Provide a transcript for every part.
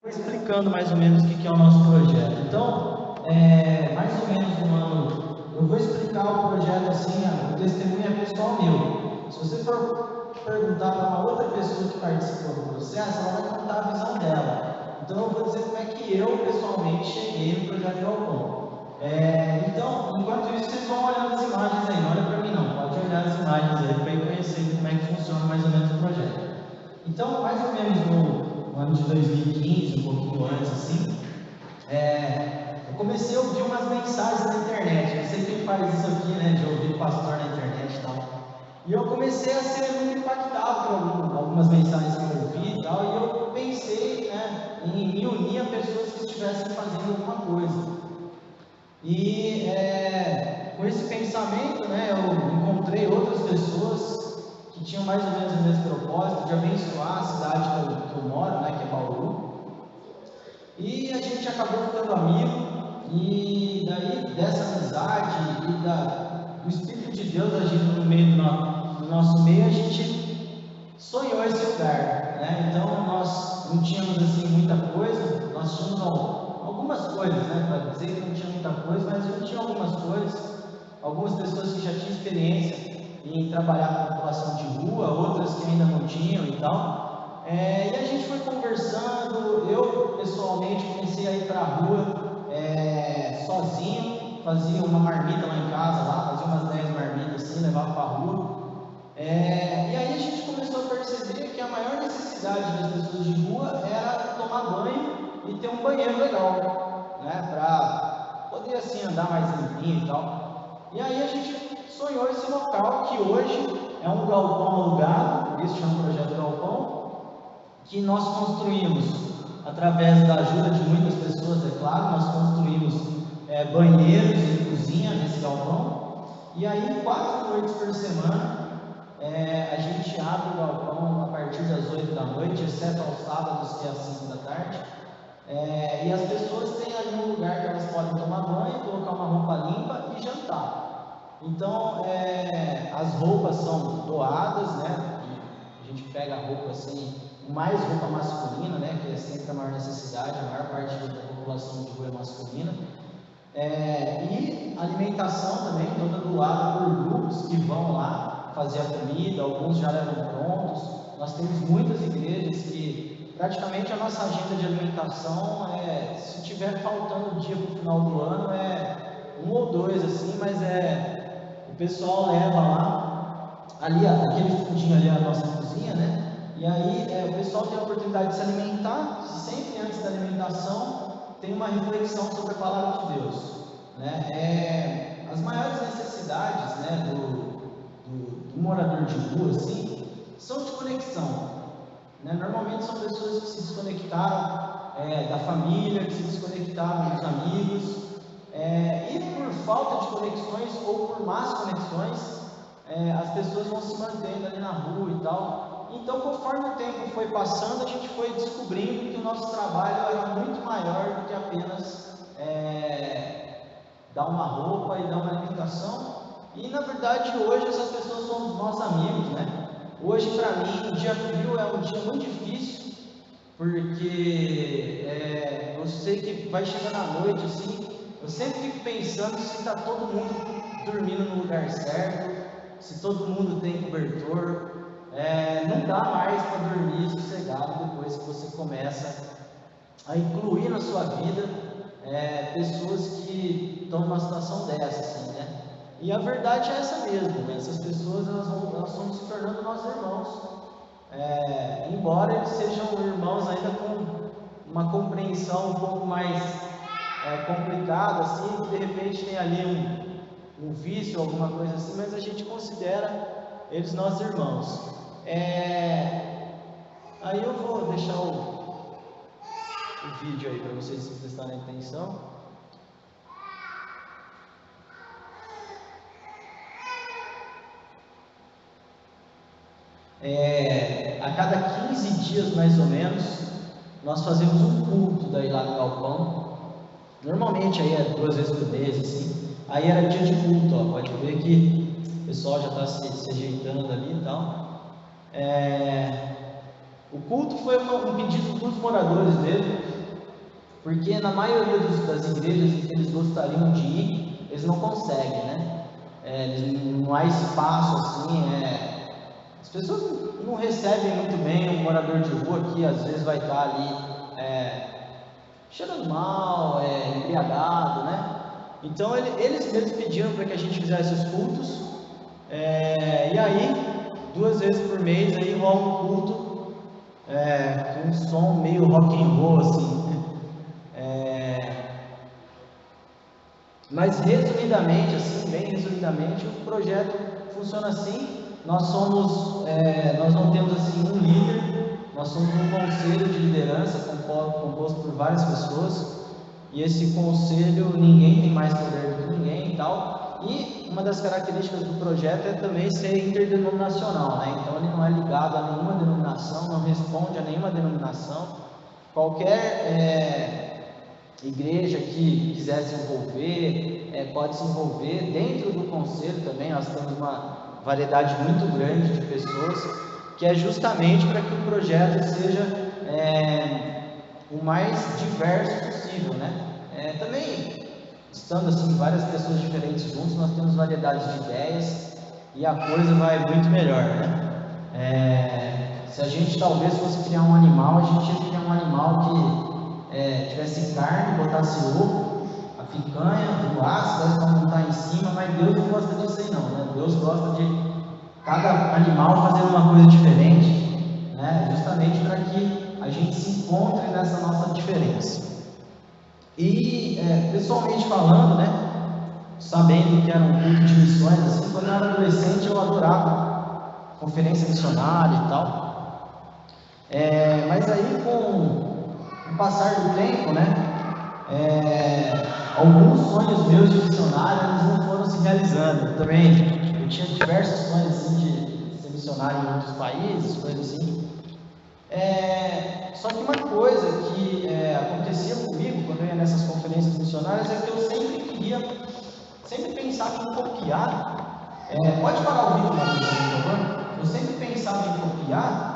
Explicando mais ou menos o que é o nosso projeto. Então, mais ou menos um ano, eu vou explicar o projeto assim, o testemunho é pessoal meu. Se você for perguntar para uma outra pessoa que participou do processo, ela vai contar a visão dela. Então, eu vou dizer como é que eu, pessoalmente, cheguei no projeto Galpão. Então, enquanto isso, vocês vão olhando as imagens aí, não olha para mim não, pode olhar as imagens aí para ir conhecendo como é que funciona mais ou menos o projeto. Então, mais ou menos no ano de 2015, um pouquinho antes, assim, eu comecei a ouvir umas mensagens na internet. Não sei quem faz isso aqui, né, de ouvir pastor na internet e tal. E eu comecei a ser muito impactado por algumas mensagens que eu ouvi e tal, e eu pensei, né, em me unir a pessoas que estivessem fazendo alguma coisa. E com esse pensamento, né, eu encontrei outras pessoas que tinham mais ou menos o mesmo propósito de abençoar a cidade que eu moro, né, que é Bauru. E a gente acabou ficando amigo, e daí dessa amizade e do Espírito de Deus agindo no meio do nosso meio, a gente sonhou esse lugar, né? Então nós não tínhamos assim muita coisa, nós tínhamos algumas coisas, né? Para dizer que não tinha muita coisa, mas eu tinha algumas coisas, algumas pessoas que já tinham experiência em trabalhar com a população de rua, outras que ainda não tinham e tal. E a gente foi conversando, eu pessoalmente comecei a ir para a rua sozinho, fazia uma marmita lá em casa, fazia umas 10 marmitas assim, levava para a rua. E aí a gente começou a perceber que a maior necessidade das pessoas de rua era tomar banho e ter um banheiro legal, né, para poder assim andar mais limpinho e tal. E aí a gente sonhou esse local que hoje é um galpão alugado, por isso chama o projeto Galpão, que nós construímos através da ajuda de muitas pessoas, é claro. Nós construímos banheiros e cozinha nesse galpão, e aí 4 noites por semana a gente abre o galpão a partir das 8 da noite, exceto aos sábados, que é às 5 da tarde. E as pessoas têm ali um lugar que elas podem tomar banho, colocar uma roupa limpa e jantar. Então, as roupas são doadas, né? A gente pega a roupa assim, mais roupa masculina, né? Que é sempre a maior necessidade, a maior parte da população de rua é masculina. E alimentação também, toda doada por grupos que vão lá fazer a comida, alguns já levam prontos. Nós temos muitas igrejas que praticamente a nossa agenda de alimentação se tiver faltando dia para o final do ano, 1 ou 2 assim, mas o pessoal leva lá, ali aquele fundinho ali é a nossa cozinha, né? E aí o pessoal tem a oportunidade de se alimentar, sempre antes da alimentação tem uma reflexão sobre a palavra de Deus, né? As maiores necessidades, né, do morador de rua, assim, são de conexão, né? Normalmente são pessoas que se desconectaram da família, que se desconectaram dos amigos, e por falta de conexões ou por más conexões, as pessoas vão se mantendo ali na rua e tal. Então, conforme o tempo foi passando, a gente foi descobrindo que o nosso trabalho era muito maior do que apenas dar uma roupa e dar uma alimentação. E na verdade hoje essas pessoas são os nossos amigos, né? Hoje para mim, um dia frio é um dia muito difícil, porque eu sei que vai chegando a noite assim, eu sempre fico pensando se está todo mundo dormindo no lugar certo, se todo mundo tem cobertor. Não dá mais para dormir sossegado depois que você começa a incluir na sua vida pessoas que estão numa situação dessa, assim, né? E a verdade é essa mesmo, né? Essas pessoas elas vão se tornando nossos irmãos, embora eles sejam irmãos ainda com uma compreensão um pouco mais complicada, assim, de repente tem ali um vício, alguma coisa assim, mas a gente considera eles nossos irmãos. Aí eu vou deixar o vídeo aí para vocês prestarem atenção. A cada 15 dias mais ou menos, nós fazemos um culto daí lá no galpão. Normalmente aí 2 vezes por mês, assim. Aí era dia de culto, ó, pode ver que o pessoal já está se ajeitando ali e tal. O culto foi um pedido dos moradores mesmo. porque na maioria das igrejas em que eles gostariam de ir, eles não conseguem, né? Não há espaço assim, as pessoas não recebem muito bem um morador de rua que às vezes vai estar ali cheirando mal, embriagado, né? Então eles mesmos pediram para que a gente fizesse os cultos, e aí 2 vezes por mês aí rola um culto com um som meio rock and roll assim. Mas resumidamente, assim, bem resumidamente, o projeto funciona assim. Nós não temos assim um líder, nós somos um conselho de liderança composto por várias pessoas, e esse conselho ninguém tem mais poder do que ninguém e tal. E uma das características do projeto é também ser interdenominacional, né? Então ele não é ligado a nenhuma denominação, não responde a nenhuma denominação. Qualquer igreja que quiser se envolver, pode se envolver. Dentro do conselho também nós temos uma variedade muito grande de pessoas, que é justamente para que o projeto seja o mais diverso possível, né? Também, estando assim várias pessoas diferentes juntos, nós temos variedades de ideias e a coisa vai muito melhor, né? Se a gente talvez fosse criar um animal, a gente ia criar um animal que tivesse carne, botasse ovo, a picanha, voasse, desse para montar em cima, mas Deus não gosta disso aí não, né? Deus gosta de cada animal fazer uma coisa diferente, né? Justamente para que a gente se encontre nessa nossa diferença. E pessoalmente falando, né, sabendo que era um culto de missões, assim, quando eu era adolescente eu adorava conferência missionária e tal, mas aí com o passar do tempo, né, alguns sonhos meus de missionário eles não foram se realizando. Eu tinha diversos sonhos assim, de ser missionário em outros países, coisas assim. Só que uma coisa que acontecia comigo quando eu ia nessas conferências missionárias é que eu sempre pensava em copiar. Pode parar o vídeo lá, por favor? Eu sempre pensava em copiar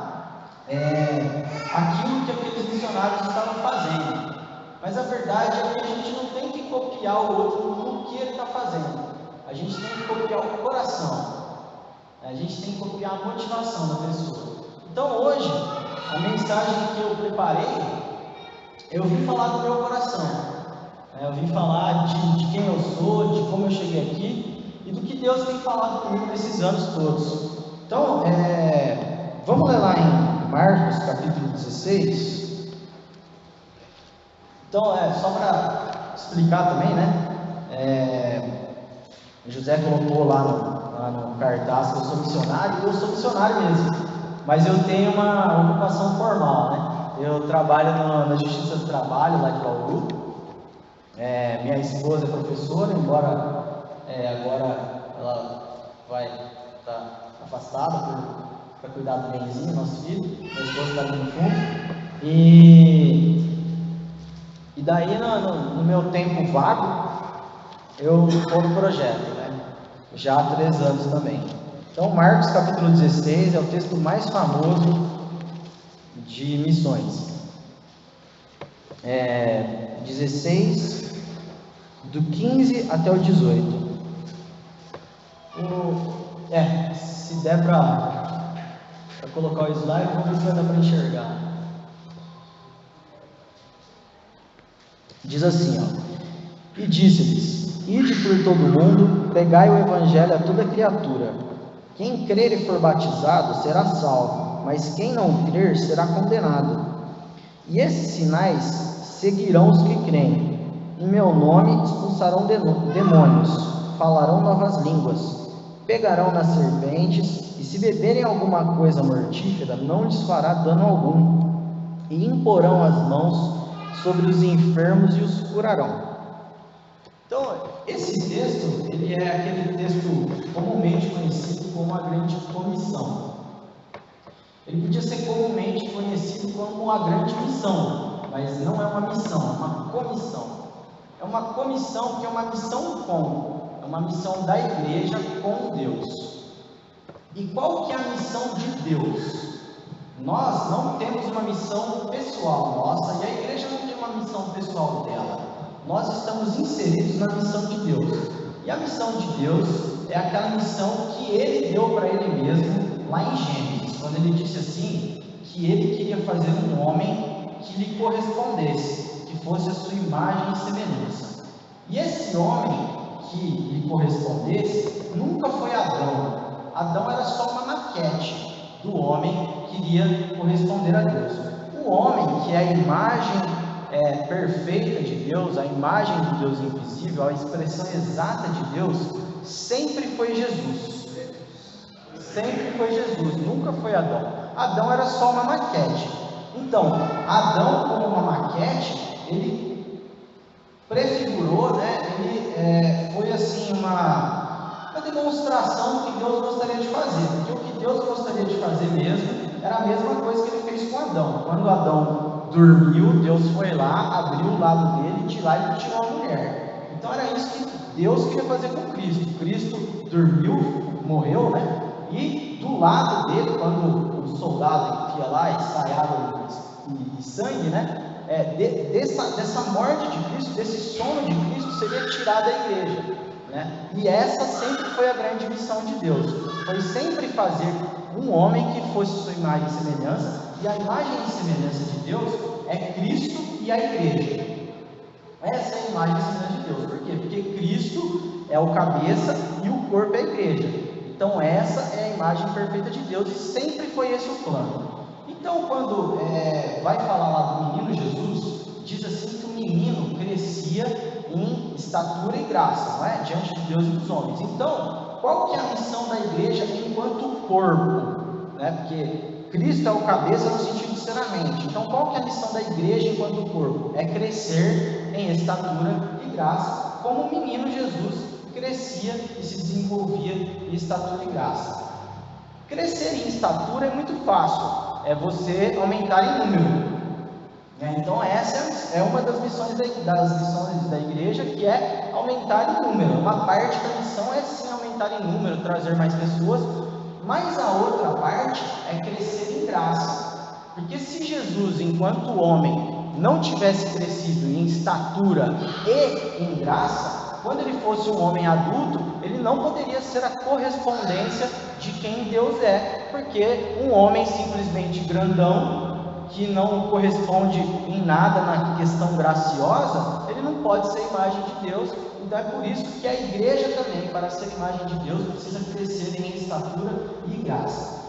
aquilo que aqueles missionários estavam fazendo. Mas a verdade é que a gente não tem que copiar o outro no que ele está fazendo. A gente tem que copiar o coração. A gente tem que copiar a motivação da pessoa. Então hoje, a mensagem que eu preparei, eu vim falar do meu coração. Eu vim falar de quem eu sou, de como eu cheguei aqui e do que Deus tem falado comigo nesses anos todos. Então, vamos ler lá em Marcos capítulo 16. Então, só para explicar também, né? José colocou lá no cartaz que eu sou missionário, e eu sou missionário mesmo, mas eu tenho uma ocupação formal, né? Eu trabalho na Justiça do Trabalho lá de Bauru. Minha esposa é professora, embora agora ela vai estar afastada para cuidar do benzinho, nosso filho. Minha esposa está ali no fundo. E daí no meu tempo vago eu estou no projeto, né? Já há 3 anos também. Então Marcos capítulo 16 é o texto mais famoso de missões. 16, do 15 até o 18. Se der para colocar o slide, vamos ver se vai dar para enxergar. Diz assim, e disse-lhes: ide por todo o mundo, pregai o evangelho a toda criatura. Quem crer e for batizado será salvo, mas quem não crer será condenado. E esses sinais seguirão os que creem. Em meu nome expulsarão demônios, falarão novas línguas, pegarão nas serpentes, e se beberem alguma coisa mortífera, não lhes fará dano algum, e imporão as mãos sobre os enfermos e os curarão. Então, esse texto, ele é aquele texto comumente conhecido como a Grande Comissão. Ele podia ser comumente conhecido como a Grande Missão, mas não é uma missão, é uma comissão. É uma comissão que é uma missão é uma missão da igreja com Deus. E qual que é a missão de Deus? Nós não temos uma missão pessoal nossa, e a igreja não tem uma missão pessoal. pessoal dela. Nós estamos inseridos na missão de Deus. E a missão de Deus é aquela missão que Ele deu para Ele mesmo lá em Gênesis, quando Ele disse assim, que Ele queria fazer um homem que lhe correspondesse, que fosse a sua imagem e semelhança. E esse homem que lhe correspondesse nunca foi Adão. Adão era só uma maquete do homem que iria corresponder a Deus. O homem, que é a imagem perfeita de Deus, a imagem de Deus invisível, a expressão exata de Deus, sempre foi Jesus. Sempre foi Jesus, nunca foi Adão. Adão era só uma maquete. Então, Adão, como uma maquete, ele prefigurou, ele foi assim uma demonstração do que Deus gostaria de fazer, porque o que Deus gostaria de fazer mesmo era a mesma coisa que Ele fez com Adão. Quando Adão dormiu, Deus foi lá, abriu o lado dele, de lá ele tirou a mulher. Então era isso que Deus queria fazer com Cristo. Cristo dormiu, morreu, e do lado dele, quando o soldado enfia lá e sai água e sangue, dessa morte de Cristo, desse sono de Cristo, seria tirada a igreja. E essa sempre foi a grande missão de Deus, foi sempre fazer um homem que fosse sua imagem e semelhança, e a imagem e semelhança de Deus é Cristo e a igreja. Essa é a imagem e semelhança de Deus. Por quê? Porque Cristo é o cabeça e o corpo é a igreja. Então essa é a imagem perfeita de Deus, e sempre foi esse o plano. Então quando vai falar lá do menino Jesus, diz assim que o menino crescia em estatura e graça, diante de Deus e dos homens. Então, qual que é a missão da igreja enquanto corpo? Porque Cristo é o cabeça no sentido de ser a mente. Então, qual que é a missão da igreja enquanto corpo? É crescer em estatura e graça, como o menino Jesus crescia e se desenvolvia em estatura e graça. Crescer em estatura é muito fácil, é você aumentar em número. Então essa é uma das missões da igreja, que é aumentar em número. Uma parte da missão é sim aumentar em número, trazer mais pessoas, mas a outra parte é crescer em graça. Porque se Jesus, enquanto homem, não tivesse crescido em estatura e em graça, quando ele fosse um homem adulto, ele não poderia ser a correspondência de quem Deus é, porque um homem simplesmente grandão, que não corresponde em nada na questão graciosa, ele não pode ser imagem de Deus. Então é por isso que a igreja também, para ser imagem de Deus, precisa crescer em estatura e graça.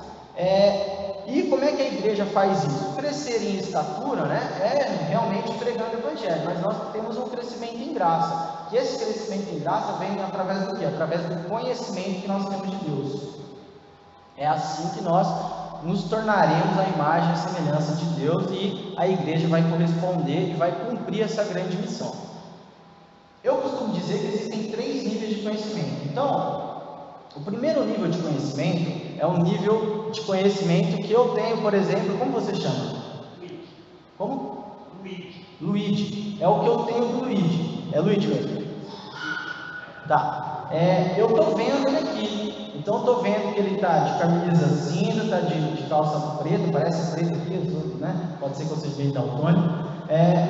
E como é que a igreja faz isso? Crescer em estatura, é realmente pregando o evangelho, mas nós temos um crescimento em graça, que esse crescimento em graça vem através do quê? Através do conhecimento que nós temos de Deus. É assim que nós nos tornaremos a imagem e a semelhança de Deus, e a igreja vai corresponder e vai cumprir essa grande missão. Eu costumo dizer que existem 3 níveis de conhecimento. Então, o primeiro nível de conhecimento é o nível de conhecimento que eu tenho, por exemplo, como você chama? Luigi. Como? Luigi. Luigi. É o que eu tenho do Luigi. É Luigi mesmo? Tá. Eu estou vendo ele aqui. Então estou vendo que ele está de camisa cinza, está de calça preta, parece preto aqui, pode ser que eu seja bem daltônico.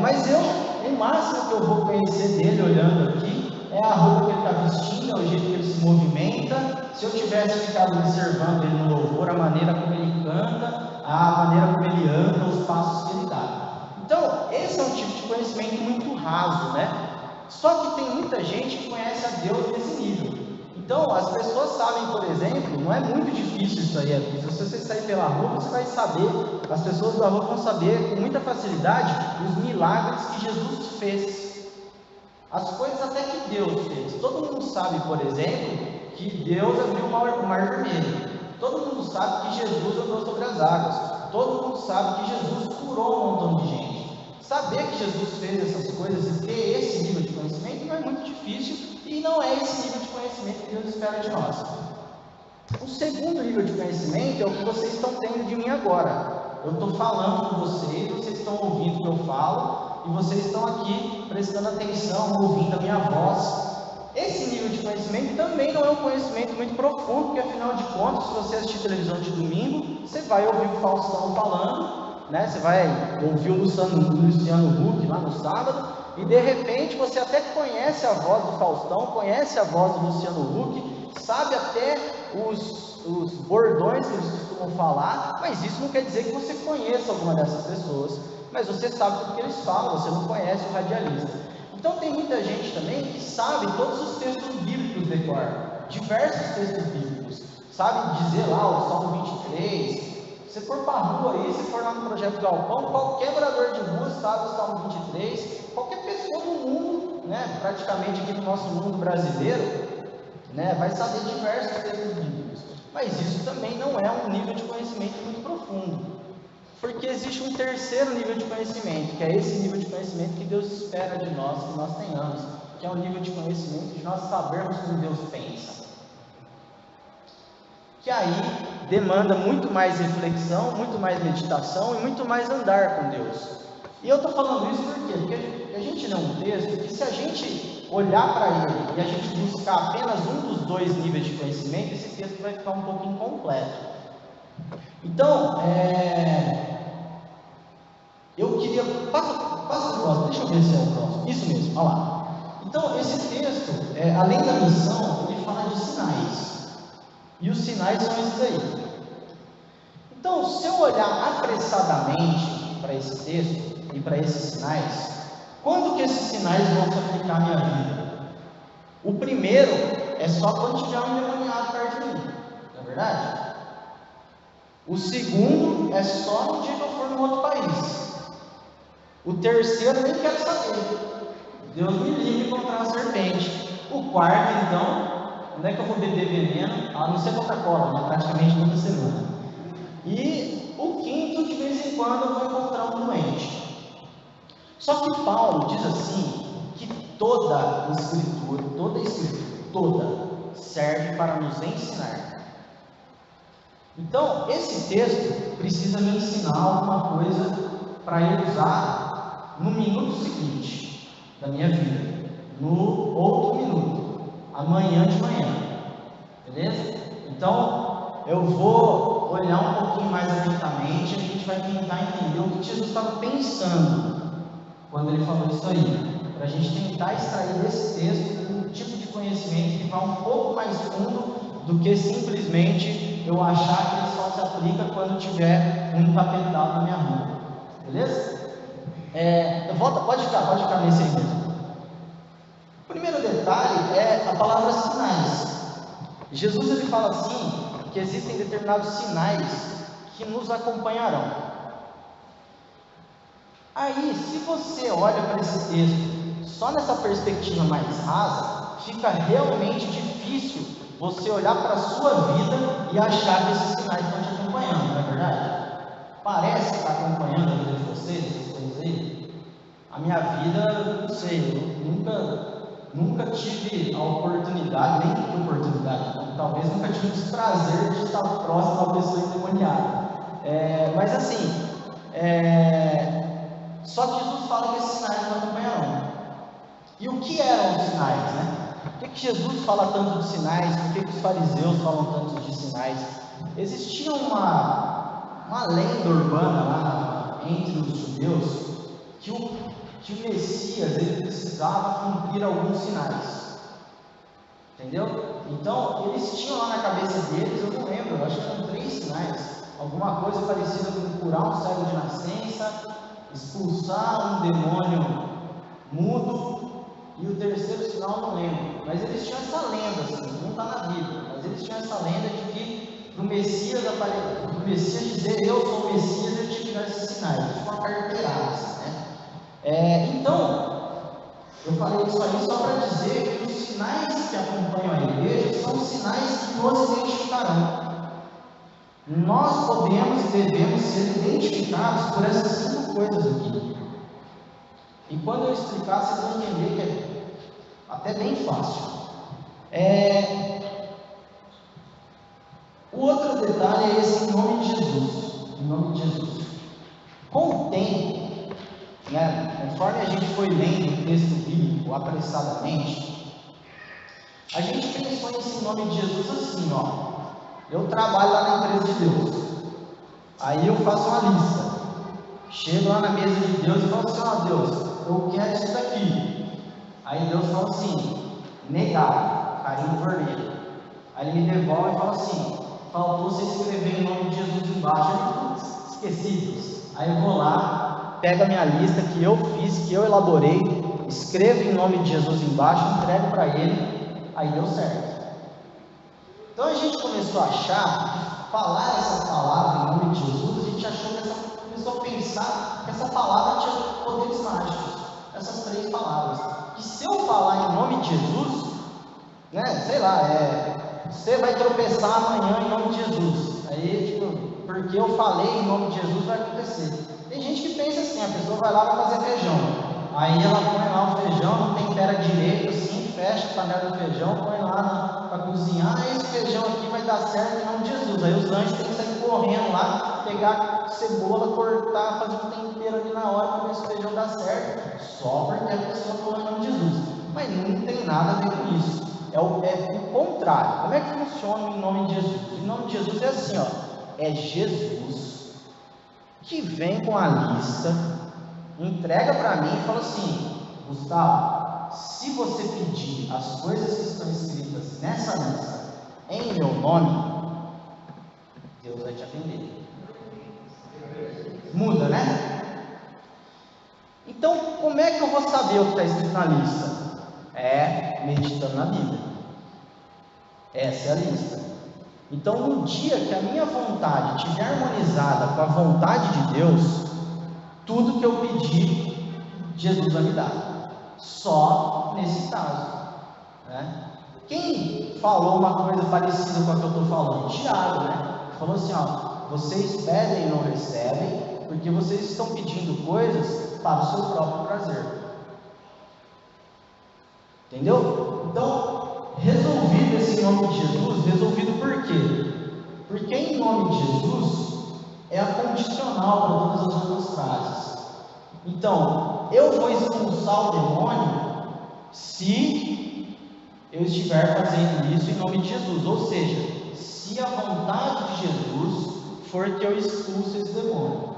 Mas o máximo que eu vou conhecer dele olhando aqui é a roupa que ele está vestindo, é o jeito que ele se movimenta. Se eu tivesse ficado observando ele no louvor, a maneira como ele canta, a maneira como ele anda, os passos que ele dá. Então, esse é um tipo de conhecimento muito raso, Só que tem muita gente que conhece a Deus nesse nível. Então, as pessoas sabem, por exemplo, não é muito difícil isso aí, se você sair pela rua, você vai saber, as pessoas da rua vão saber com muita facilidade os milagres que Jesus fez, as coisas até que Deus fez. Todo mundo sabe, por exemplo, que Deus abriu o mar vermelho, todo mundo sabe que Jesus andou sobre as águas, todo mundo sabe que Jesus curou um montão de gente. Saber que Jesus fez essas coisas e ter esse nível de conhecimento não é muito difícil, e não é esse nível de conhecimento que Deus espera de nós. O segundo nível de conhecimento é o que vocês estão tendo de mim agora. Eu estou falando com vocês estão ouvindo o que eu falo, e vocês estão aqui prestando atenção, ouvindo a minha voz. Esse nível de conhecimento também não é um conhecimento muito profundo, porque afinal de contas, se você assistir televisão de domingo, você vai ouvir o Faustão falando, você vai ouvir o Luciano Huck lá no sábado, e de repente você até conhece a voz do Faustão, conhece a voz do Luciano Huck, sabe até os bordões que eles costumam falar, mas isso não quer dizer que você conheça alguma dessas pessoas, mas você sabe tudo que eles falam, você não conhece o radialista. Então tem muita gente também que sabe todos os textos bíblicos de cor, diversos textos bíblicos, sabe dizer lá o Salmo 23, se for para a rua aí, se for lá no Projeto Galpão, qualquer morador de rua sabe o Salmo 23, qualquer pessoa do mundo, né, praticamente aqui no nosso mundo brasileiro, né, vai saber diversos textos bíblicos, mas isso também não é um nível de conhecimento muito profundo, porque existe um terceiro nível de conhecimento, que é esse nível de conhecimento que Deus espera de nós, que nós tenhamos, que é o nível de conhecimento de nós sabermos como Deus pensa, que aí demanda muito mais reflexão, muito mais meditação e muito mais andar com Deus. E eu estou falando isso por quê? Porque a gente lê um texto que, se a gente olhar para ele e a gente buscar apenas um dos dois níveis de conhecimento, esse texto vai ficar um pouco incompleto. Então, eu queria... Passa o próximo, deixa eu ver se é o próximo. Isso mesmo, olha lá. Então, esse texto, além da missão, ele fala de sinais. E os sinais são esses aí. Então, se eu olhar apressadamente para esse texto e para esses sinais, quando que esses sinais vão se aplicar à minha vida? O primeiro é só quando tiver um endemoniado perto de mim, não é verdade? O segundo é só no dia que eu for num outro país. O terceiro eu nem quero saber. Deus me livre contra a serpente. O quarto, então, onde é que eu vou beber veneno? A não ser Coca-Cola, né? Praticamente toda semana. E o quinto, de vez em quando, eu vou encontrar um doente. Só que Paulo diz assim, que toda a escritura, serve para nos ensinar. Então, esse texto precisa me ensinar alguma coisa para eu usar no minuto seguinte da minha vida, no outro minuto, amanhã de manhã, beleza? Então, eu vou olhar um pouquinho mais atentamente e a gente vai tentar entender o que Jesus estava pensando quando ele falou isso aí, para a gente tentar extrair desse texto um tipo de conhecimento que vá um pouco mais fundo do que simplesmente eu achar que ele só se aplica quando tiver um encapetado na minha rua, beleza? Pode ficar nesse aí mesmo. O primeiro detalhe é a palavra sinais. Jesus ele fala assim, que existem determinados sinais que nos acompanharão. Aí, se você olha para esse texto só nessa perspectiva mais rasa, fica realmente difícil você olhar para a sua vida e achar que esses sinais estão te acompanhando, não é verdade? Parece que está acompanhando a vida de vocês, essas coisas aí. A minha vida, não sei, eu nunca tive a oportunidade, talvez nunca tive o desprazer de estar próximo da pessoa endemoniada. Mas assim, só que Jesus fala que esses sinais não acompanharão. E o que eram os sinais, né? Por que Jesus fala tanto de sinais? Por que os fariseus falam tanto de sinais? Existia uma lenda urbana lá entre os judeus que o Messias ele precisava cumprir alguns sinais, entendeu? Então eles tinham lá na cabeça deles, eu não lembro, eu acho que eram 3 sinais, alguma coisa parecida com curar um cego de nascença, expulsar um demônio mudo, e o terceiro sinal eu não lembro, mas eles tinham essa lenda, assim, não está na Bíblia, mas eles tinham essa lenda de que para o Messias dizer eu sou o Messias, ele tinha que dar esses sinais, tipo uma carteirada, assim, né? Então, eu falei isso aí só para dizer que os sinais que acompanham a igreja são sinais que nos identificarão. Nós podemos e devemos ser identificados por essas 5 coisas aqui. E quando eu explicar, vocês vão entender que é até bem fácil. O outro detalhe é esse em nome de Jesus. Em nome de Jesus. Com o tempo, né, conforme a gente foi lendo o texto bíblico apressadamente, a gente pensou nesse nome de Jesus assim, ó. Eu trabalho lá na empresa de Deus. Aí eu faço uma lista. Chego lá na mesa de Deus e falo assim, ó Deus, eu quero isso daqui. Aí Deus fala assim, negado, carimbo vermelho. Aí ele me devolve e fala assim, faltou você escrever em nome de Jesus embaixo. Eu digo, esquecidos. Aí eu vou lá, pego a minha lista que eu fiz, que eu elaborei, escrevo em nome de Jesus embaixo, entrego para ele, aí deu certo. Então a gente começou a achar, falar essa palavra em nome de Jesus, a gente achou que começou a pensar que essa palavra tinha poderes mágicos, essas 3 palavras. Que se eu falar em nome de Jesus, né, sei lá, você vai tropeçar amanhã em nome de Jesus. Aí, tipo, porque eu falei em nome de Jesus vai acontecer. Tem gente que pensa assim, a pessoa vai lá para fazer feijão. Aí ela põe lá o feijão, não tempera direito assim, fecha a panela do feijão, põe lá para cozinhar, esse feijão aqui vai dar certo em nome de Jesus. Aí os anjos têm que sair correndo lá, pegar cebola, cortar, fazer um tempero ali na hora para ver se o feijão dá certo, só porque a pessoa falou em nome de Jesus. Mas não tem nada a ver com isso. É o contrário. Como é que funciona em nome de Jesus? Em nome de Jesus é assim, ó, é Jesus que vem com a lista, entrega para mim e fala assim, Gustavo, se você pedir as coisas que estão escritas nessa lista em meu nome, Deus vai te atender. Muda, né? Então, como é que eu vou saber o que está escrito na lista? Meditando na Bíblia. Essa é a lista. Então, no dia que a minha vontade estiver harmonizada com a vontade de Deus, tudo que eu pedir, Jesus vai me dar. Só nesse caso, né? Quem falou uma coisa parecida com a que eu estou falando? Tiago, né? Falou assim, ó, vocês pedem e não recebem, porque vocês estão pedindo coisas para o seu próprio prazer. Entendeu? Então, resolvido esse nome de Jesus, resolvido por quê? Porque em nome de Jesus é a condicional para todas as outras frases. Então, eu vou expulsar o demônio se eu estiver fazendo isso em nome de Jesus, ou seja, se a vontade de Jesus for que eu expulse esse demônio.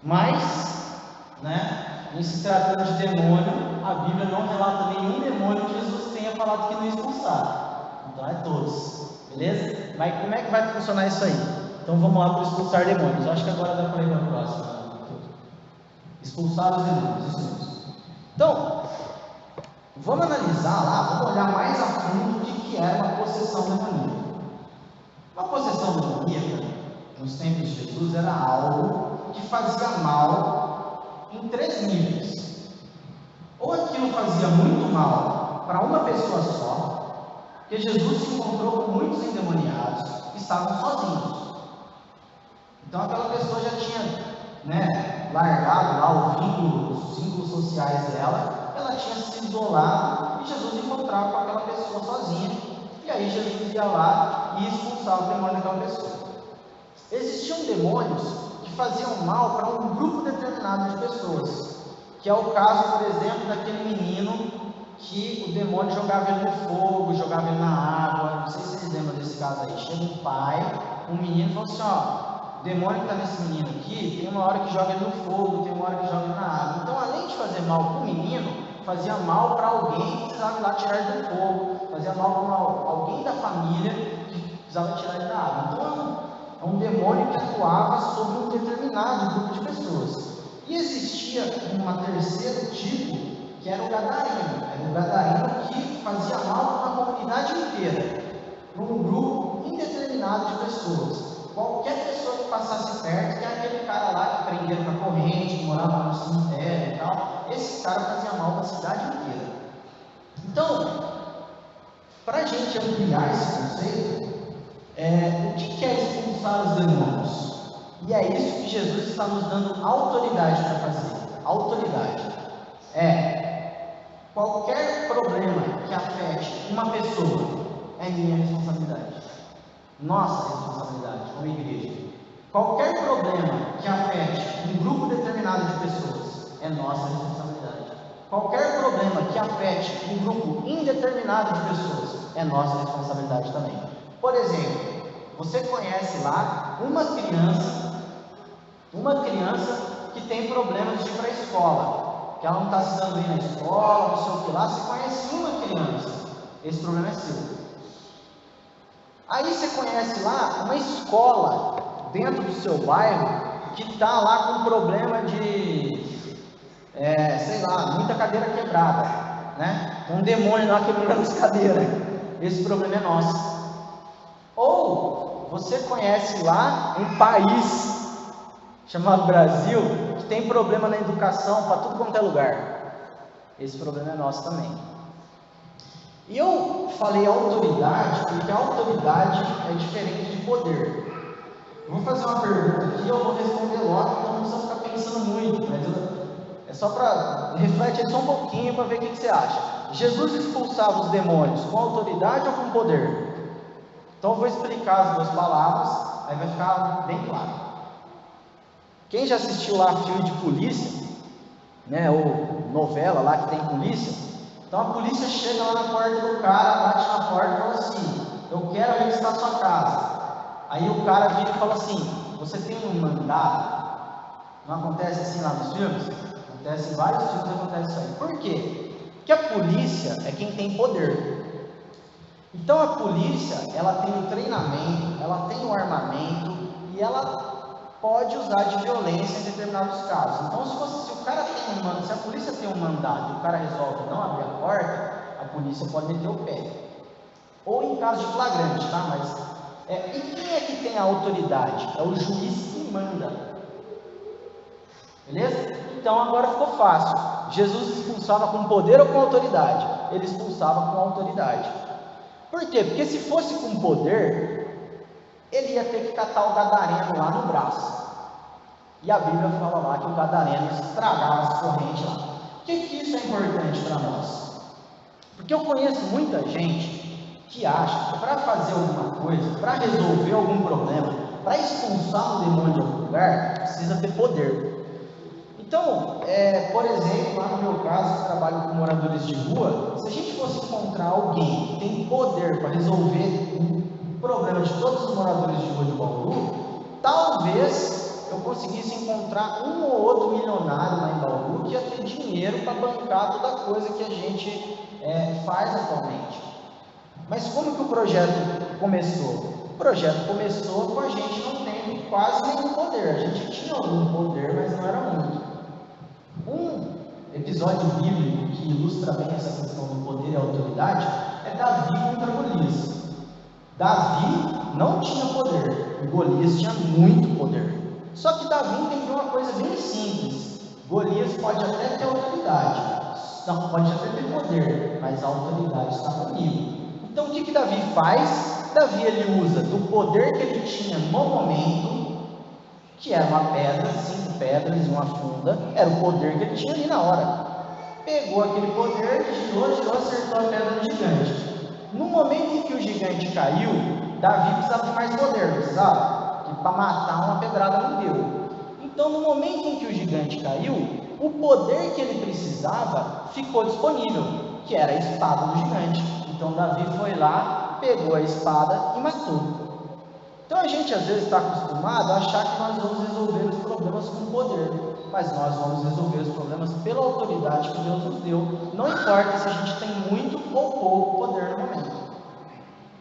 Mas, né, em se tratando de demônio, a Bíblia não relata nenhum demônio que Jesus tenha falado que não ia expulsar. Então é todos, beleza? Mas como é que vai funcionar isso aí? Então vamos lá para expulsar demônios. Eu acho que agora dá para ir para a próxima. Expulsar os demônios, isso mesmo. Então, vamos analisar lá, vamos olhar mais a fundo o que era uma possessão demoníaca. Uma possessão demoníaca, nos tempos de Jesus, era algo que fazia mal em 3 níveis. Ou aquilo fazia muito mal para uma pessoa só, porque Jesus se encontrou com muitos endemoniados que estavam sozinhos. Então aquela pessoa já tinha, né, largado lá os vínculos sociais dela, ela tinha se isolado e Jesus encontrava com aquela pessoa sozinha, e aí Jesus ia lá e expulsava o demônio daquela pessoa. Existiam demônios que faziam mal para um grupo determinado de pessoas, que é o caso, por exemplo, daquele menino que o demônio jogava ele no fogo, jogava ele na água. Não sei se vocês lembram desse caso aí. Chega um pai, um menino, e fala assim, ó, o demônio que está nesse menino aqui, tem uma hora que joga ele no fogo, tem uma hora que joga ele na água. Então, além de fazer mal para o menino, fazia mal para alguém que precisava ir lá tirar ele do fogo, fazia mal para alguém da família que precisava tirar ele da água. Então, é um demônio que atuava sobre um determinado grupo de pessoas. E existia um terceiro tipo, que era o gadareno. Era o gadareno que fazia mal para uma comunidade inteira, para um grupo indeterminado de pessoas. Qualquer pessoa que passasse perto, que era aquele cara lá que prenderam na corrente, que morava no cemitério e tal, esse cara fazia mal para a cidade inteira. Então, para a gente ampliar esse conceito, o que é expulsar os demônios? E é isso que Jesus está nos dando autoridade para fazer. Autoridade. Qualquer problema que afete uma pessoa é minha responsabilidade. Nossa responsabilidade como igreja. Qualquer problema que afete um grupo determinado de pessoas é nossa responsabilidade. Qualquer problema que afete um grupo indeterminado de pessoas é nossa responsabilidade também. Por exemplo, você conhece lá uma criança que tem problemas de ir para a escola, que ela não está se dando bem na escola, não sei o que lá. Você conhece uma criança, esse problema é seu. Aí você conhece lá uma escola dentro do seu bairro que está lá com problema de, sei lá, muita cadeira quebrada, né? Um demônio lá quebrando as cadeiras. Esse problema é nosso. Ou você conhece lá um país chamado Brasil que tem problema na educação para tudo quanto é lugar. Esse problema é nosso também. E eu falei autoridade porque a autoridade é diferente de poder. Eu vou fazer uma pergunta aqui, eu vou responder logo, então não precisa ficar pensando muito, mas é só para refletir só um pouquinho para ver o que você acha. Jesus expulsava os demônios com autoridade ou com poder? Então eu vou explicar as duas palavras, aí vai ficar bem claro. Quem já assistiu lá filme de polícia, né, ou novela lá que tem polícia, então a polícia chega lá na porta do cara, bate na porta e fala assim: eu quero revistar a sua casa. Aí o cara vira e fala assim: você tem um mandado? Não acontece assim lá nos filmes? Acontece em vários filmes, acontece isso aí. Por quê? Porque a polícia é quem tem poder. Então a polícia, ela tem o treinamento, ela tem o armamento e ela pode usar de violência em determinados casos. Então se o cara tem se a polícia tem um mandado e o cara resolve não abrir a porta, a polícia pode meter o pé. Ou em caso de flagrante, tá? Mas e quem é que tem a autoridade? É o juiz que manda. Beleza? Então agora ficou fácil. Jesus expulsava com poder ou com autoridade? Ele expulsava com autoridade. Por quê? Porque se fosse com poder, ele ia ter que catar o gadareno lá no braço. E a Bíblia fala lá que o gadareno estragava as correntes lá. Por que isso é importante para nós? Porque eu conheço muita gente que acha que para fazer alguma coisa, para resolver algum problema, para expulsar um demônio de algum lugar, precisa ter poder. Então, por exemplo, lá no meu caso, eu trabalho com moradores de rua. Se a gente fosse encontrar alguém que tem poder para resolver o problema de todos os moradores de rua de Bauru, talvez eu conseguisse encontrar um ou outro milionário lá em Bauru que ia ter dinheiro para bancar toda a coisa que a gente faz atualmente. Mas como que o projeto começou? O projeto começou com a gente não tendo quase nenhum poder. A gente tinha algum poder, mas não era muito. Um episódio bíblico que ilustra bem essa questão do poder e autoridade é Davi contra Golias. Davi não tinha poder e Golias tinha muito poder. Só que Davi entendeu uma coisa bem simples: Golias pode até ter autoridade, não pode até ter poder, mas a autoridade está comigo. Então o que Davi faz? Davi ele usa do poder que ele tinha no momento, que era uma pedra, 5 pedras e uma funda, era o poder que ele tinha ali na hora. Pegou aquele poder, girou, acertou a pedra no gigante. No momento em que o gigante caiu, Davi precisava de mais poder, não precisava? Que para matar uma pedrada não deu. Então no momento em que o gigante caiu, o poder que ele precisava ficou disponível, que era a espada do gigante. Então Davi foi lá, pegou a espada e matou. Então a gente às vezes está acostumado a achar que nós vamos resolver os problemas com poder, mas nós vamos resolver os problemas pela autoridade que Deus nos deu, não importa se a gente tem muito ou pouco poder no momento,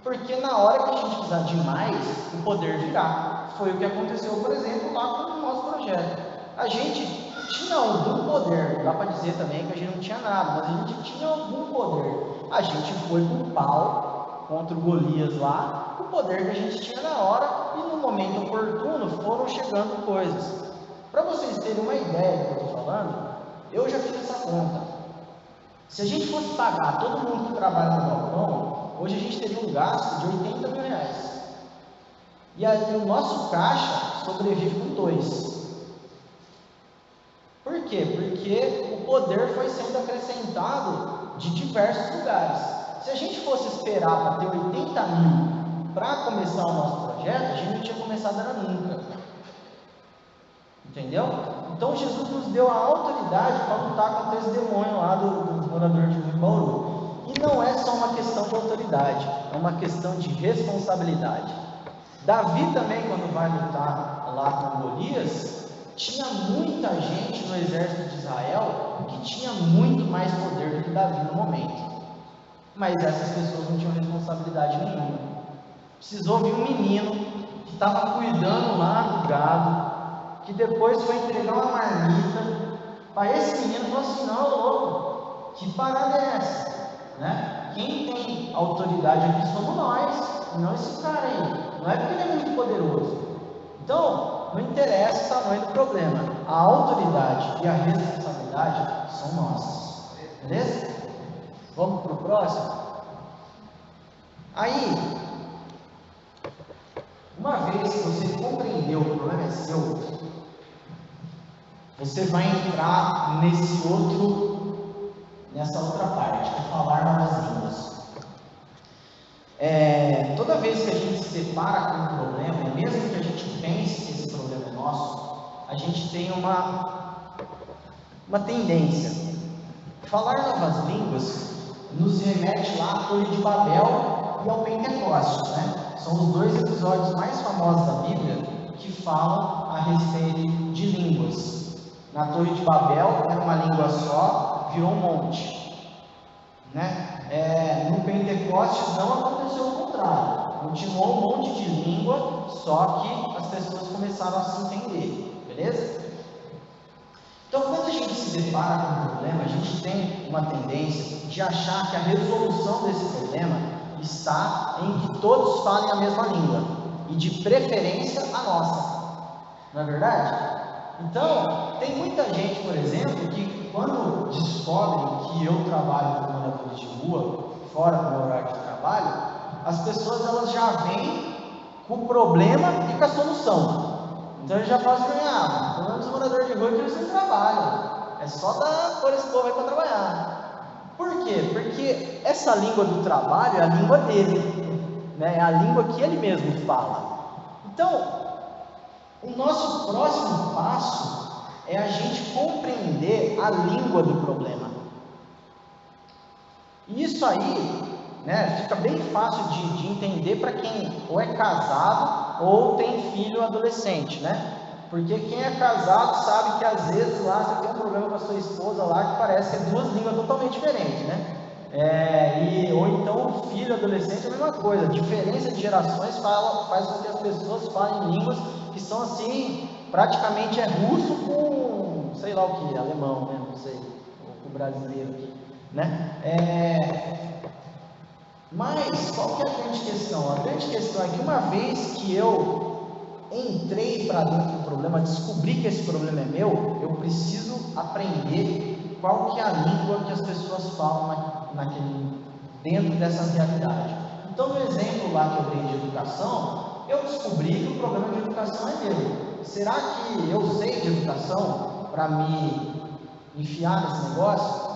porque na hora que a gente precisar de mais, o poder virá. Foi o que aconteceu, por exemplo, lá com o nosso projeto. A gente tinha algum poder, dá para dizer também que a gente não tinha nada, mas a gente tinha algum poder. A gente foi com pau contra o Golias lá, o poder que a gente tinha na hora, e no momento oportuno foram chegando coisas. Para vocês terem uma ideia do que eu estou falando, eu já fiz essa conta. Se a gente fosse pagar todo mundo que trabalha no galpão, hoje a gente teria um gasto de 80 mil reais. E aí o nosso caixa sobrevive com 2. Por quê? Porque o poder foi sendo acrescentado de diversos lugares. Se a gente fosse esperar para ter 80 mil para começar o nosso projeto, a gente não tinha começado era nunca. Entendeu? Então Jesus nos deu a autoridade para lutar contra esse demônio lá dos moradores de Bauru. E não é só uma questão de autoridade, é uma questão de responsabilidade. Davi também, quando vai lutar lá com Golias, tinha muita gente no exército de Israel que tinha muito mais poder do que Davi no momento, mas essas pessoas não tinham responsabilidade nenhuma. Precisou vir um menino que estava cuidando lá do gado, que depois foi entregar uma marmita para esse menino. Falou assim: não, louco, que parada é essa, né? Quem tem autoridade aqui somos nós, não esse cara aí. Não é porque ele é muito poderoso. Então, não interessa o tamanho do problema, a autoridade e a responsabilidade são nossas, beleza? Vamos para o próximo? Aí, uma vez que você compreendeu o problema é seu, você vai entrar nessa outra parte, que é falar novas línguas. Toda vez que a gente se depara com um problema, e mesmo que a gente pense que esse problema é nosso, a gente tem uma tendência. Falar novas línguas nos remete lá à Torre de Babel e ao Pentecostes, né? São os dois episódios mais famosos da Bíblia que falam a respeito de línguas. Na Torre de Babel era uma língua só, virou um monte, né? No Pentecostes não aconteceu o contrário, continuou um monte de língua, só que as pessoas começaram a se entender, beleza? Então, quando a gente se depara com um problema, a gente tem uma tendência de achar que a resolução desse problema está em que todos falem a mesma língua, e de preferência a nossa, não é verdade? Então, tem muita gente, por exemplo, que quando descobrem que eu trabalho com moradores de rua, fora do meu horário de trabalho, as pessoas elas já vêm com o problema e com a solução. Então eles já falam assim: o problema dos moradores de rua é que eles não trabalham, é só pôr esse povo aí para trabalhar. Por quê? Porque essa língua do trabalho é a língua dele, né? É a língua que ele mesmo fala. Então, o nosso próximo passo é a gente compreender a língua do problema. E isso aí, né, fica bem fácil de entender para quem ou é casado ou tem filho adolescente, né? Porque quem é casado sabe que às vezes lá você tem um problema com a sua esposa lá que parece que é duas línguas totalmente diferentes, né? Ou então o filho adolescente é a mesma coisa. A diferença de gerações faz com que as pessoas falem línguas que são assim, praticamente russo com, sei lá o que, alemão, né? Não sei, o brasileiro aqui, né? Mas qual que é a grande questão? A grande questão é que uma vez que eu entrei para dentro do problema, descobri que esse problema é meu, eu preciso aprender qual que é a língua que as pessoas falam dentro dessa realidade. Então, no exemplo lá que eu dei de educação, eu descobri que o problema de educação é meu. Será que eu sei de educação para me enfiar nesse negócio?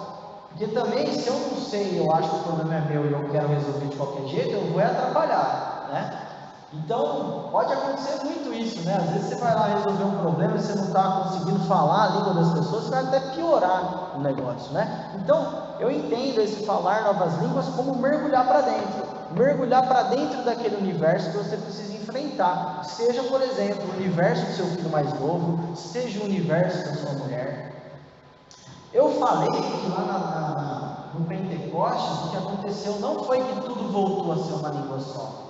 Porque também, se eu não sei, eu acho que o problema é meu e eu quero resolver de qualquer jeito, eu vou atrapalhar, né? Então, pode acontecer muito isso, né? Às vezes você vai lá resolver um problema e você não está conseguindo falar a língua das pessoas, você vai até piorar o negócio, né? Então, eu entendo esse falar novas línguas como mergulhar para dentro daquele universo que você precisa enfrentar, seja, por exemplo, o universo do seu filho mais novo, seja o universo da sua mulher. Eu falei que lá no Pentecostes, o que aconteceu não foi que tudo voltou a ser uma língua só.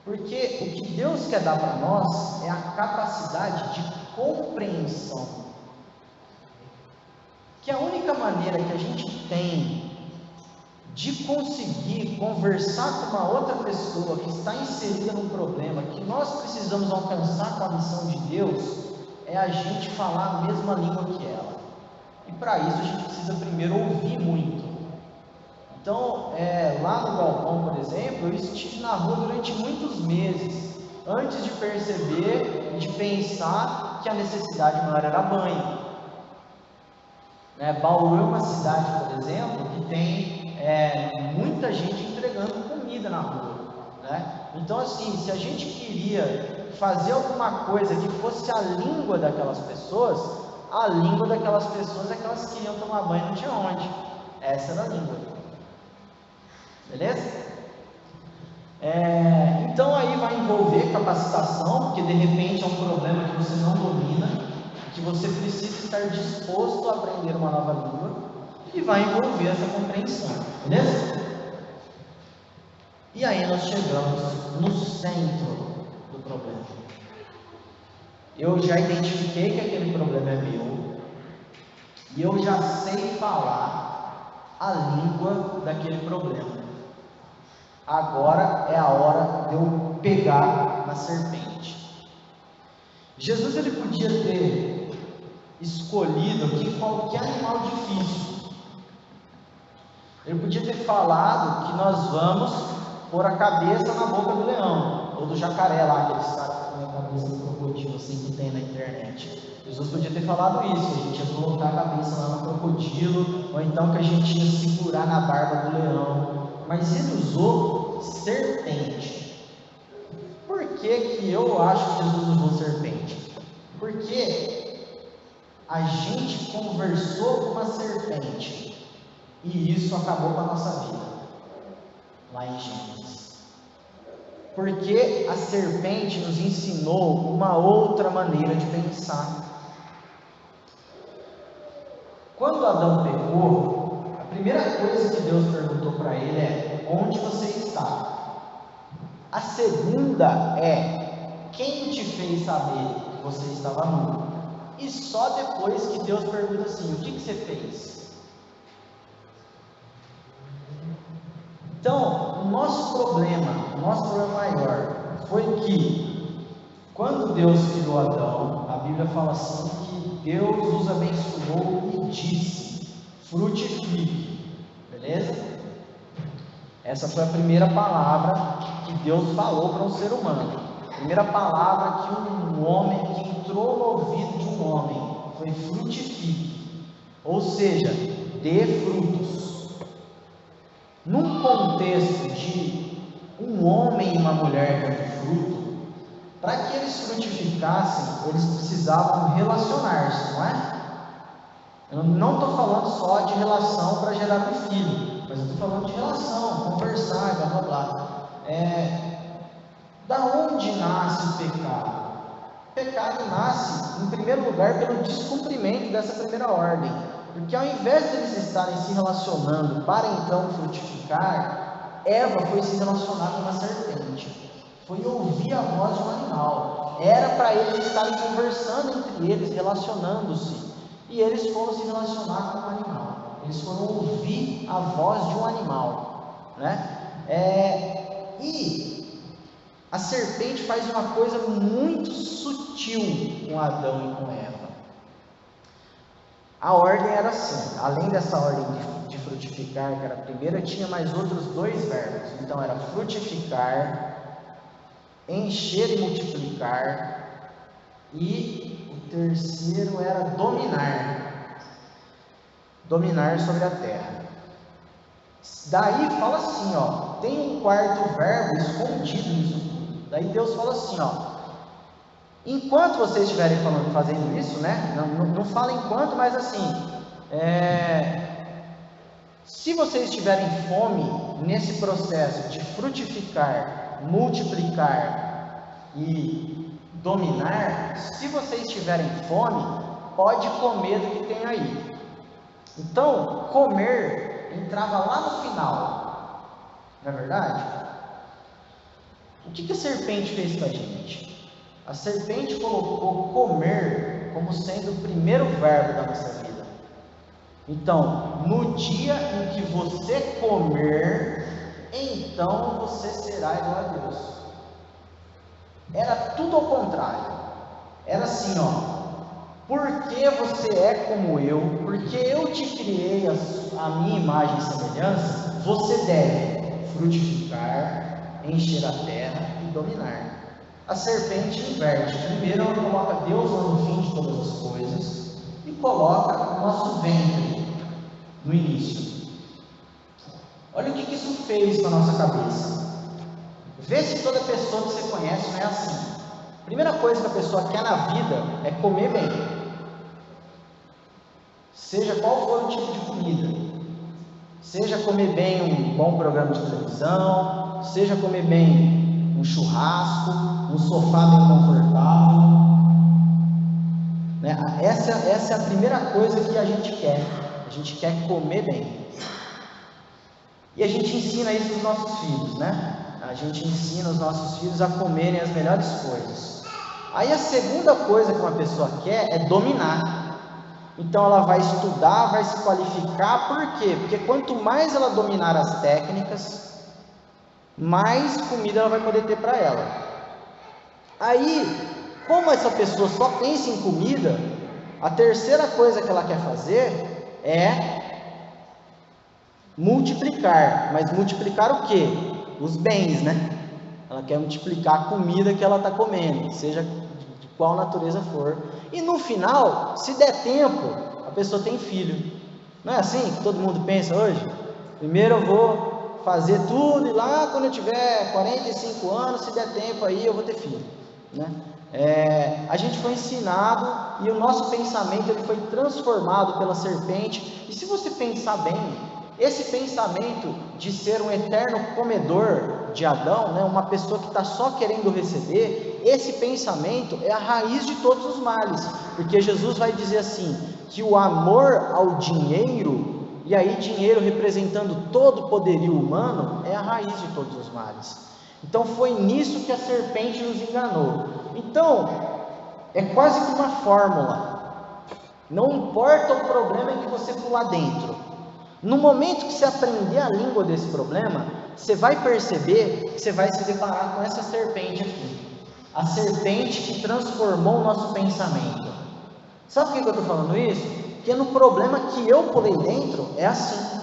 Porque o que Deus quer dar para nós é a capacidade de compreensão. Que a única maneira que a gente tem de conseguir conversar com uma outra pessoa que está inserida num problema, que nós precisamos alcançar com a missão de Deus, é a gente falar a mesma língua que ela. E para isso a gente precisa primeiro ouvir muito. Então, lá no galpão, por exemplo, eu estive na rua durante muitos meses, antes de perceber e de pensar que a necessidade maior era banho. Bauru é uma cidade, por exemplo, que tem muita gente entregando comida na rua, né? Então, assim, se a gente queria fazer alguma coisa que fosse a língua daquelas pessoas, a língua daquelas pessoas é que elas queriam tomar banho e não tinha onde. Essa era a língua. Beleza? Então aí vai envolver capacitação, porque de repente é um problema que você não domina, que você precisa estar disposto a aprender uma nova língua, e vai envolver essa compreensão, beleza? E aí nós chegamos no centro do problema. Eu já identifiquei que aquele problema é meu, e eu já sei falar a língua daquele problema. Agora é a hora de eu pegar na serpente. Jesus ele podia ter escolhido aqui qualquer animal difícil. Ele podia ter falado que nós vamos pôr a cabeça na boca do leão, ou do jacaré lá, aqueles caras que põem a cabeça do crocodilo assim que tem na internet. Jesus podia ter falado isso, que a gente ia colocar a cabeça lá no crocodilo, ou então que a gente ia segurar na barba do leão. Mas ele usou serpente. Por que eu acho que Jesus usou serpente? Porque a gente conversou com uma serpente, e isso acabou com a nossa vida, lá em Gênesis. Porque a serpente nos ensinou uma outra maneira de pensar. Quando Adão pecou, a primeira coisa que Deus perguntou para ele é: onde você está? A segunda é: quem te fez saber que você estava nu? E só depois que Deus pergunta assim: o que você fez? Então, o nosso problema maior foi que, quando Deus criou Adão, a Bíblia fala assim que Deus os abençoou e disse: frutifique, beleza? Essa foi a primeira palavra que Deus falou para um ser humano. A primeira palavra que entrou no ouvido de um homem foi frutifique, ou seja, dê frutos. Num contexto de um homem e uma mulher dando fruto, para que eles frutificassem, eles precisavam relacionar-se, não é? Eu não estou falando só de relação para gerar um filho, mas eu estou falando de relação, conversar, blá blá blá. Da onde nasce o pecado? O pecado nasce, em primeiro lugar, pelo descumprimento dessa primeira ordem. Porque ao invés de eles estarem se relacionando para então frutificar, Eva foi se relacionar com uma serpente, foi ouvir a voz de um animal. Era para eles estarem conversando entre eles, relacionando-se, e eles foram se relacionar com um animal. Eles foram ouvir a voz de um animal, né? E a serpente faz uma coisa muito sutil com Adão e com Eva. A ordem era assim: além dessa ordem de frutificar, que era a primeira, tinha mais outros dois verbos. Então era frutificar, encher e multiplicar, e o terceiro era dominar sobre a terra. Daí fala assim, tem um quarto verbo escondido nisso tudo. Daí Deus fala assim, enquanto vocês estiverem fazendo isso, né? Não fala enquanto, mas assim, se vocês tiverem fome nesse processo de frutificar, multiplicar e dominar, se vocês tiverem fome, pode comer do que tem aí. Então, comer entrava lá no final, não é verdade? O que a serpente fez com a gente? A serpente colocou comer como sendo o primeiro verbo da nossa vida. Então, no dia em que você comer, então você será igual a Deus. Era tudo ao contrário. Era assim, porque você é como eu, porque eu te criei a minha imagem e semelhança, você deve frutificar, encher a terra e dominar. A serpente inverte. Primeiro ela coloca Deus no fim de todas as coisas e coloca o nosso ventre no início. Olha o que isso fez com a nossa cabeça. Vê se toda pessoa que você conhece não é assim. A primeira coisa que a pessoa quer na vida é comer bem, seja qual for o tipo de comida. Seja comer bem um bom programa de televisão, seja comer bem um churrasco, um sofá bem confortável, né? Essa é a primeira coisa que a gente quer comer bem. E a gente ensina isso nos nossos filhos, né? A gente ensina os nossos filhos a comerem as melhores coisas. Aí a segunda coisa que uma pessoa quer é dominar. Então ela vai estudar, vai se qualificar, por quê? Porque quanto mais ela dominar as técnicas, mais comida ela vai poder ter para ela. Aí, como essa pessoa só pensa em comida, a terceira coisa que ela quer fazer é multiplicar. Mas multiplicar o quê? Os bens, né? Ela quer multiplicar a comida que ela está comendo, seja de qual natureza for. E no final, se der tempo, a pessoa tem filho. Não é assim que todo mundo pensa hoje? Primeiro eu vou fazer tudo e lá quando eu tiver 45 anos, se der tempo aí eu vou ter filho, né? A gente foi ensinado e o nosso pensamento ele foi transformado pela serpente. E se você pensar bem, esse pensamento de ser um eterno comedor de Adão, né, uma pessoa que está só querendo receber, esse pensamento é a raiz de todos os males, porque Jesus vai dizer assim, que o amor ao dinheiro, e aí dinheiro representando todo o poderio humano, é a raiz de todos os males. Então foi nisso que a serpente nos enganou. Então, é quase que uma fórmula, não importa o problema em que você pular dentro, no momento que você aprender a língua desse problema, você vai perceber que você vai se deparar com essa serpente aqui. A serpente que transformou o nosso pensamento. Sabe por que eu estou falando isso? Porque no problema que eu pulei dentro, é assim.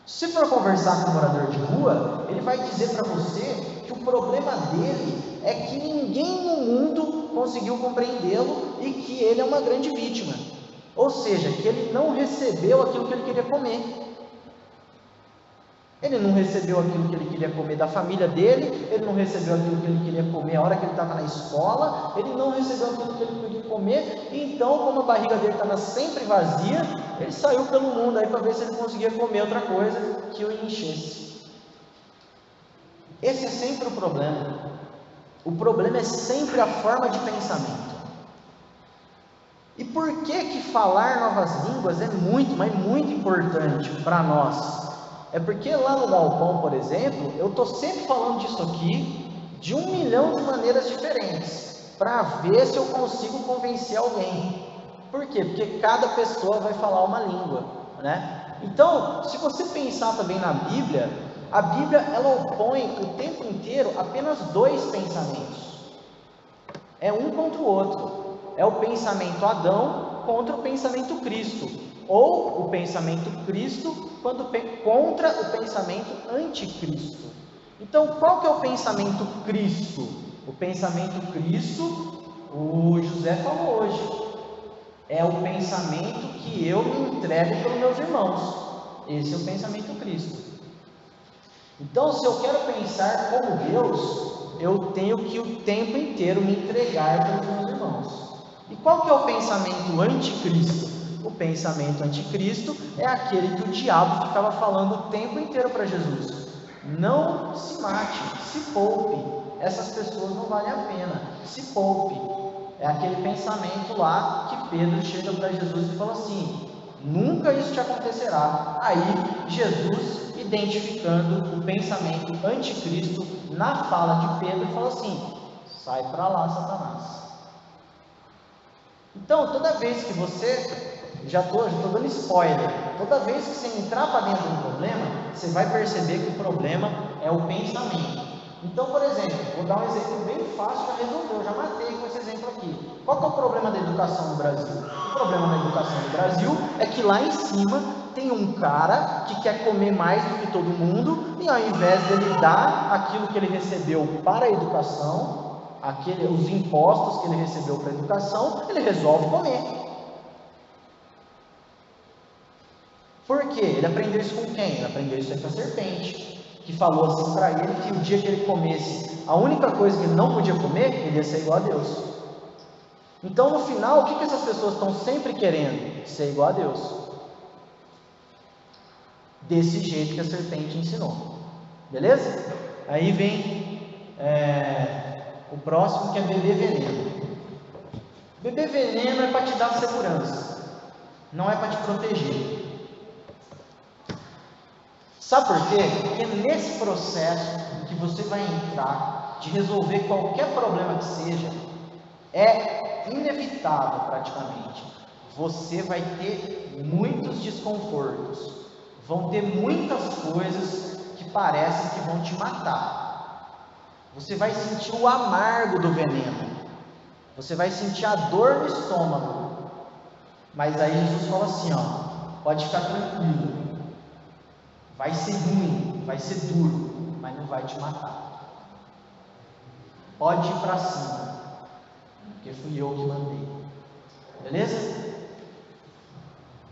Se for conversar com um morador de rua, ele vai dizer para você que o problema dele é que ninguém no mundo conseguiu compreendê-lo e que ele é uma grande vítima. Ou seja, que ele não recebeu aquilo que ele queria comer. Ele não recebeu aquilo que ele queria comer da família dele, ele não recebeu aquilo que ele queria comer a hora que ele estava na escola, ele não recebeu aquilo que ele queria comer, e então, como a barriga dele estava sempre vazia, ele saiu pelo mundo aí para ver se ele conseguia comer outra coisa que o enchesse. Esse é sempre o problema. O problema é sempre a forma de pensamento. E por que falar novas línguas é muito, mas muito importante para nós? É porque lá no galpão, por exemplo, eu estou sempre falando disso aqui, de 1 milhão de maneiras diferentes, para ver se eu consigo convencer alguém. Por quê? Porque cada pessoa vai falar uma língua, né? Então, se você pensar também na Bíblia, a Bíblia ela opõe o tempo inteiro apenas dois pensamentos. É um contra o outro. É o pensamento Adão contra o pensamento Cristo, ou o pensamento Cristo contra o pensamento anticristo. Então, qual que é o pensamento Cristo? O pensamento Cristo, o José falou hoje, é o pensamento que eu me entrego pelos meus irmãos. Esse é o pensamento Cristo. Então, se eu quero pensar como Deus, eu tenho que o tempo inteiro me entregar pelos meus irmãos. E qual que é o pensamento anticristo? O pensamento anticristo é aquele que o diabo ficava falando o tempo inteiro para Jesus. Não se mate, se poupe. Essas pessoas não valem a pena, se poupe. É aquele pensamento lá que Pedro chega para Jesus e fala assim, nunca isso te acontecerá. Aí Jesus, identificando o pensamento anticristo na fala de Pedro, fala assim, sai para lá, Satanás. Então, toda vez que você, já estou dando spoiler, toda vez que você entrar para dentro do problema, você vai perceber que o problema é o pensamento. Então, por exemplo, vou dar um exemplo bem fácil para resolver, eu já matei com esse exemplo aqui. Qual que é o problema da educação no Brasil? O problema da educação no Brasil é que lá em cima tem um cara que quer comer mais do que todo mundo, e ao invés dele dar aquilo que ele recebeu para a educação, os impostos que ele recebeu para a educação, ele resolve comer. Por quê? Ele aprendeu isso com quem? Ele aprendeu isso com a serpente, que falou assim para ele que o dia que ele comesse a única coisa que ele não podia comer, ele ia ser igual a Deus. Então no final, o que essas pessoas estão sempre querendo? Ser igual a Deus. desse jeito que a serpente ensinou. Beleza? Aí vem o próximo, que é beber veneno. Beber veneno é para te dar segurança, não é para te proteger. Sabe por quê? Porque nesse processo que você vai entrar de resolver qualquer problema que seja, é inevitável praticamente. Você vai ter muitos desconfortos, vão ter muitas coisas que parecem que vão te matar. Você vai sentir o amargo do veneno, você vai sentir a dor no estômago. Mas aí Jesus fala assim, ó, pode ficar tranquilo. Vai ser ruim, vai ser duro, mas não vai te matar. Pode ir para cima, porque fui eu que mandei. Beleza?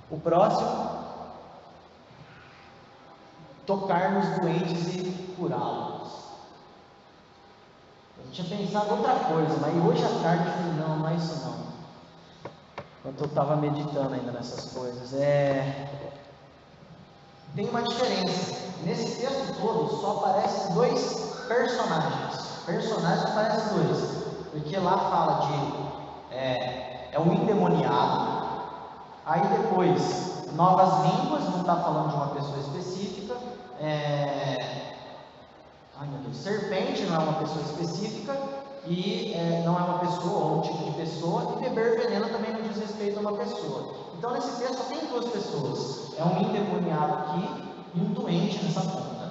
O próximo, tocar nos doentes e curá-los. Eu tinha pensado outra coisa, mas hoje à tarde eu falei, não é isso não. Enquanto eu estava meditando ainda nessas coisas, tem uma diferença. Nesse texto todo só aparecem dois personagens. Personagens aparecem dois, porque lá fala de um endemoniado. Aí depois novas línguas, não está falando de uma pessoa específica. Ai meu Deus, serpente não é uma pessoa específica e não é uma pessoa ou um tipo de pessoa, e beber veneno também não diz respeito a uma pessoa. Então nesse texto só tem duas pessoas, é um endemoniado aqui e um doente nessa ponta.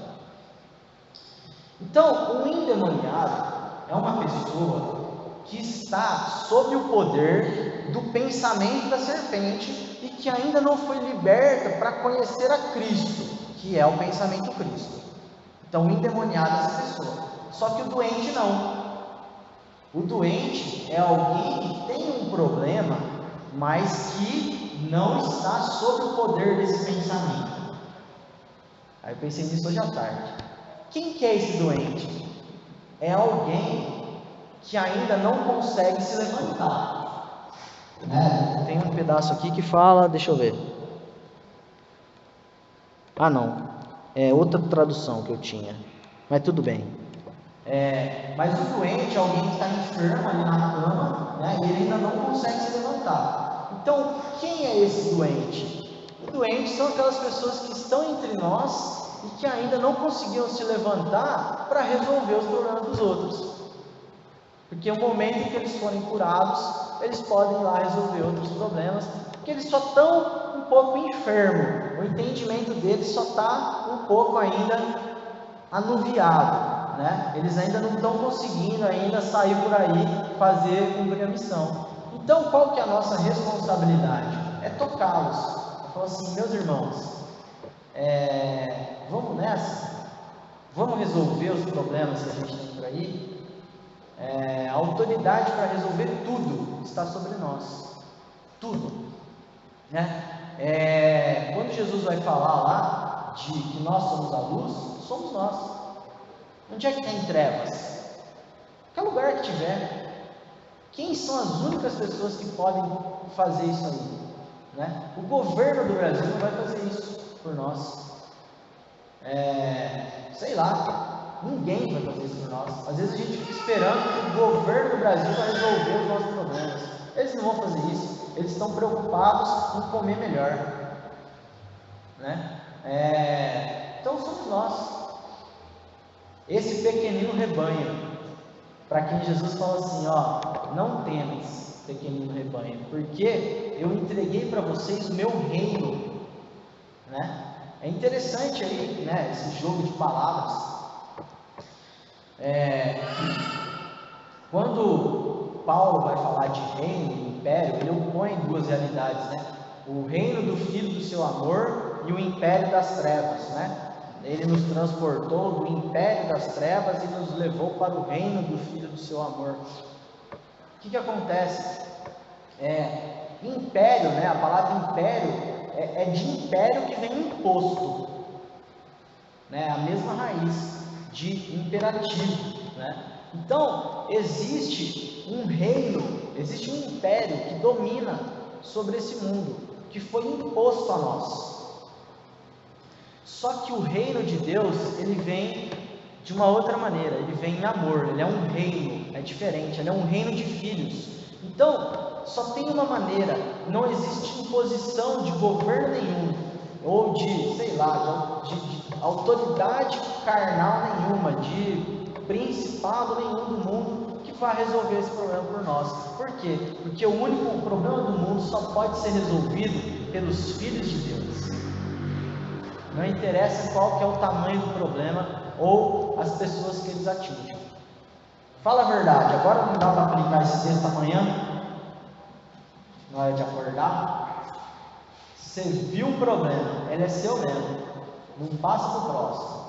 Então o endemoniado é uma pessoa que está sob o poder do pensamento da serpente e que ainda não foi liberta para conhecer a Cristo, que é o pensamento Cristo. Então, o endemoniado é essa pessoa. Só que o doente não. O doente é alguém que tem um problema, mas que não está sob o poder desse pensamento. Aí eu pensei nisso hoje à tarde. Quem que é esse doente? É alguém que ainda não consegue se levantar. Tem um pedaço aqui que fala, deixa eu ver. Ah não, é outra tradução que eu tinha, mas tudo bem. Mas o doente é alguém que está enfermo ali na cama, e ele ainda não consegue se levantar. Então, quem é esse doente? O doente são aquelas pessoas que estão entre nós e que ainda não conseguiram se levantar para resolver os problemas dos outros. Porque no momento em que eles forem curados, eles podem ir lá resolver outros problemas, porque eles só estão um pouco enfermos, o entendimento deles só está um pouco ainda anuviado, eles ainda não estão conseguindo ainda sair por aí, cumprir a missão. Então qual que é a nossa responsabilidade? É tocá-los. Eu falo assim, meus irmãos, vamos nessa? Vamos resolver os problemas que a gente tem por aí? A autoridade para resolver tudo está sobre nós, tudo, quando Jesus vai falar lá de que nós somos a luz, somos nós. Onde é que tem trevas? Qualquer lugar que tiver. Quem são as únicas pessoas que podem fazer isso aí? O governo do Brasil não vai fazer isso por nós. Sei lá, ninguém vai fazer isso por nós. Às vezes a gente fica esperando que o governo do Brasil vai resolver os nossos problemas. Eles não vão fazer isso. Eles estão preocupados em comer melhor, então somos nós, esse pequenino rebanho, para quem Jesus fala assim, não temas, pequenino rebanho, porque eu entreguei para vocês o meu reino, É interessante aí, esse jogo de palavras. Quando Paulo vai falar de reino e império, ele opõe duas realidades, o reino do Filho do seu amor e o império das trevas, Ele nos transportou do império das trevas e nos levou para o reino do Filho do seu amor. O que acontece? Império, a palavra império é de império que vem imposto, a mesma raiz de imperativo, Então, existe um reino, existe um império que domina sobre esse mundo, que foi imposto a nós. Só que o reino de Deus, ele vem de uma outra maneira, ele vem em amor, ele é um reino, é diferente, ele é um reino de filhos. Então, só tem uma maneira, não existe imposição de governo nenhum, ou de, sei lá, de autoridade carnal nenhuma, de principado nenhum do mundo que vai resolver esse problema por nós. Por quê? Porque o único problema do mundo só pode ser resolvido pelos filhos de Deus. Não interessa qual que é o tamanho do problema ou as pessoas que eles atingem. Fala a verdade, agora não dá para aplicar esse texto amanhã, na hora de acordar. Você viu um problema, ele é seu mesmo, não passa para o próximo,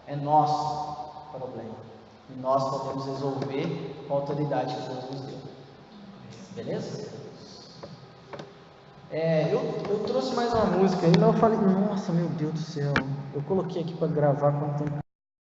é nosso problema, e nós podemos resolver com a autoridade que Deus nos deu. Beleza? Eu trouxe mais uma música ainda, eu falei, nossa, meu Deus do céu, eu coloquei aqui para gravar quanto tempo